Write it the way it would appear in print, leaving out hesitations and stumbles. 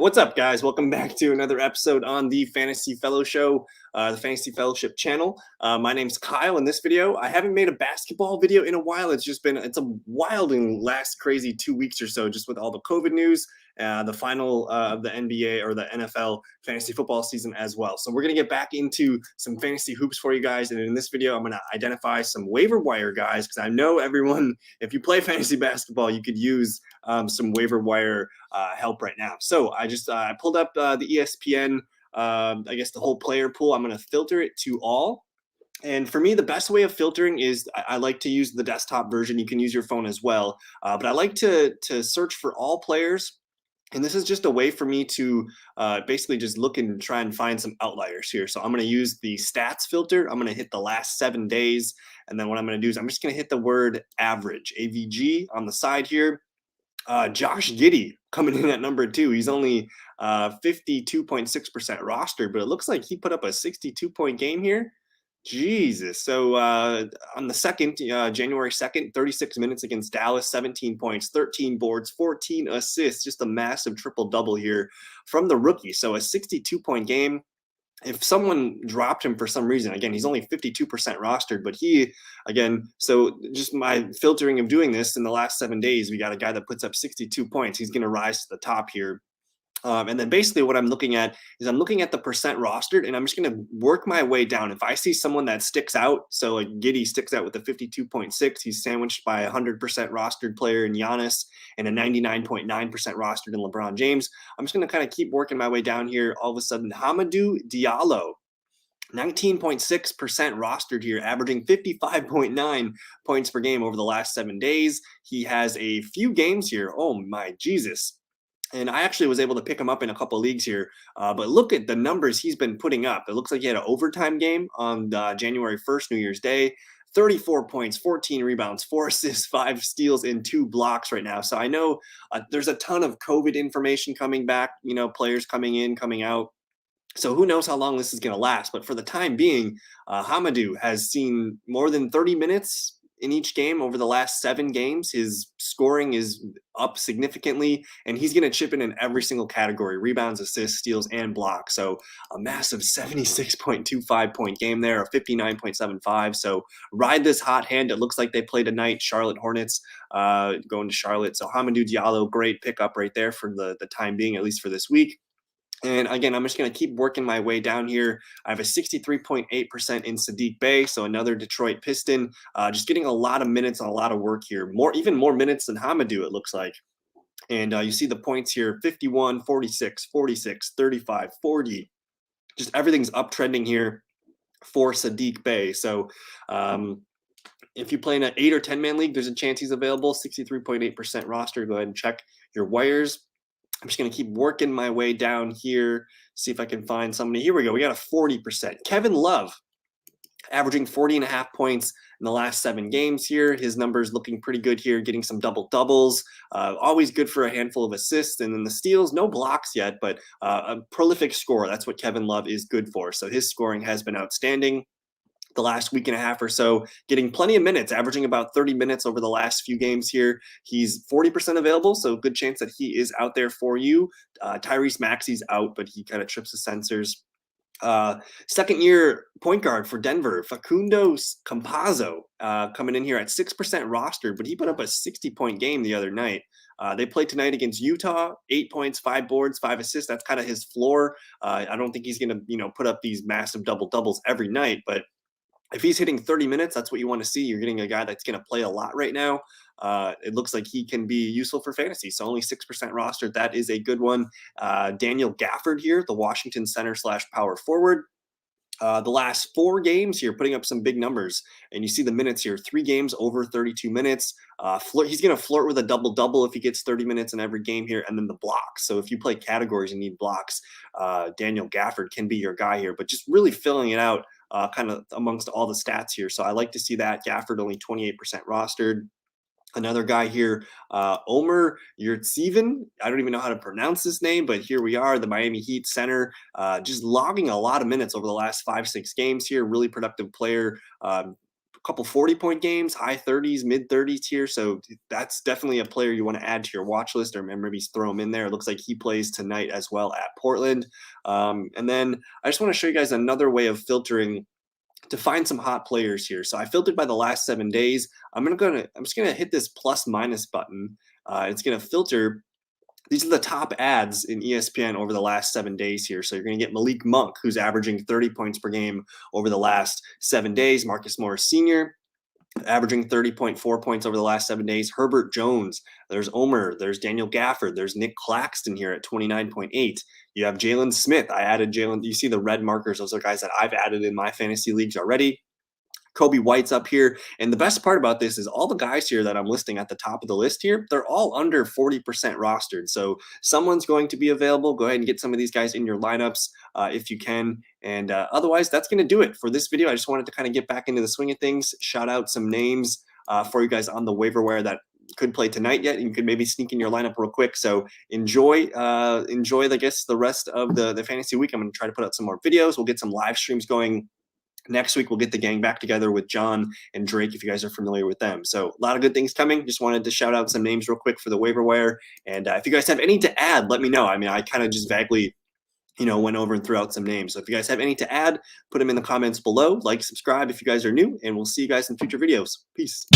What's up, guys? Welcome back to another episode on the Fantasy Fellow Show, the Fantasy Fellowship channel. My name's Kyle. In this video, I haven't made a basketball video in a while. It's a wild and last crazy 2 weeks or so, just with all the COVID news, the final of the NBA or the NFL fantasy football season as well. So we're going to get back into some fantasy hoops for you guys. And in this video, I'm going to identify some waiver wire guys, because I know everyone, if you play fantasy basketball, you could use some waiver wire help right now. So I pulled up the ESPN, I guess the whole player pool. I'm going to filter it to all. And for me, the best way of filtering is I like to use the desktop version. You can use your phone as well. But I like to search for all players. And this is just a way for me to basically just look and try and find some outliers here. So I'm going to use the stats filter. I'm going to hit the last 7 days. And then what I'm going to do is I'm just going to hit the word average, AVG, on the side here. Josh Giddy coming in at number 2. He's only 52.6% rostered, but it looks like he put up a 62-point game here. Jesus. So on the second, January 2nd, 36 minutes against Dallas, 17 points, 13 boards, 14 assists, just a massive triple-double here from the rookie. So a 62-point game. If someone dropped him for some reason, again, he's only 52% rostered, but so just my filtering of doing this in the last 7 days, we got a guy that puts up 62 points. He's going to rise to the top here. And then basically what I'm looking at is I'm looking at the percent rostered, and I'm just going to work my way down. If I see someone that sticks out, so like Giddy sticks out with a 52.6, he's sandwiched by a 100% rostered player in Giannis and a 99.9% rostered in LeBron James. I'm just going to kind of keep working my way down here. All of a sudden, Hamidou Diallo, 19.6% rostered here, averaging 55.9 points per game over the last 7 days. He has a few games here. Oh my Jesus. And I actually was able to pick him up in a couple leagues here. But look at the numbers he's been putting up. It looks like he had an overtime game on January 1st, New Year's Day. 34 points, 14 rebounds, 4 assists, 5 steals, and 2 blocks right now. So I know there's a ton of COVID information coming back, players coming in, coming out. So who knows how long this is going to last. But for the time being, Hamidou has seen more than 30 minutes in each game over the last 7 games. His scoring is up significantly, and he's going to chip in every single category: rebounds, assists, steals, and blocks. So a massive 76.25 point game there, a 59.75. So ride this hot hand. It looks like they play tonight, Charlotte Hornets, going to Charlotte. So Hamidou Diallo, great pickup right there for the time being, at least for this week. And again, I'm just going to keep working my way down here. I have a 63.8% in Saddiq Bey, so another Detroit Piston. Just getting a lot of minutes and a lot of work here. Even more minutes than Hamidou, it looks like. And you see the points here: 51, 46, 46, 35, 40. Just everything's uptrending here for Saddiq Bey. So if you play in an 8 or 10-man league, there's a chance he's available. 63.8% roster. Go ahead and check your wires. I'm just going to keep working my way down here, see if I can find somebody. Here we go. We got a 40%. Kevin Love, averaging 40.5 points in the last 7 games here. His numbers looking pretty good here, getting some double-doubles. Always good for a handful of assists. And then the steals, no blocks yet, but a prolific scorer. That's what Kevin Love is good for. So his scoring has been outstanding the last week and a half or so, getting plenty of minutes, averaging about 30 minutes over the last few games here. He's 40% available, so good chance that he is out there for you. Tyrese Maxey's out, but he kind of trips the sensors. Second-year point guard for Denver, Facundo Campazzo, coming in here at 6% rostered, but he put up a 60-point game the other night. They play tonight against Utah, 8 points, 5 boards, 5 assists. That's kind of his floor. I don't think he's going to, put up these massive double-doubles every night, but if he's hitting 30 minutes, that's what you want to see. You're getting a guy that's going to play a lot right now. It looks like he can be useful for fantasy. So only 6% rostered. That is a good one. Daniel Gafford here, the Washington center / power forward. The last 4 games here, putting up some big numbers. And you see the minutes here, 3 games over 32 minutes. He's going to flirt with a double-double if he gets 30 minutes in every game here. And then the blocks. So if you play categories and need blocks, Daniel Gafford can be your guy here. But just really filling it out kind of amongst all the stats here. So I like to see that. Gafford only 28% rostered. Another guy here, Omer Yurtseven. I don't even know how to pronounce this name, but here we are, the Miami Heat center, just logging a lot of minutes over the last 5-6 games here. Really productive player. couple 40-point games, high 30s, mid 30s here. So that's definitely a player you want to add to your watch list, or maybe throw him in there. It looks like he plays tonight as well at Portland. And then I just want to show you guys another way of filtering to find some hot players here. So I filtered by the last 7 days. I'm just gonna hit this plus minus button. It's gonna filter. These are the top ads in ESPN over the last 7 days here. So you're going to get Malik Monk, who's averaging 30 points per game over the last 7 days. Marcus Morris Sr., averaging 30.4 points over the last 7 days. Herbert Jones, there's Omer, there's Daniel Gafford, there's Nick Claxton here at 29.8. You have Jalen Smith. I added Jalen. You see the red markers. Those are guys that I've added in my fantasy leagues already. Kobe White's up here. And the best part about this is all the guys here that I'm listing at the top of the list here, they're all under 40% rostered. So someone's going to be available. Go ahead and get some of these guys in your lineups if you can. And otherwise, that's going to do it for this video. I just wanted to kind of get back into the swing of things, shout out some names for you guys on the waiver wire that could play tonight yet. You could maybe sneak in your lineup real quick. So enjoy, I guess, the rest of the fantasy week. I'm going to try to put out some more videos. We'll get some live streams going. Next week, we'll get the gang back together with John and Drake, if you guys are familiar with them. So a lot of good things coming. Just wanted to shout out some names real quick for the waiver wire. And if you guys have any to add, let me know. I mean, I kind of just vaguely, went over and threw out some names. So if you guys have any to add, put them in the comments below. Like, subscribe if you guys are new, and we'll see you guys in future videos. Peace.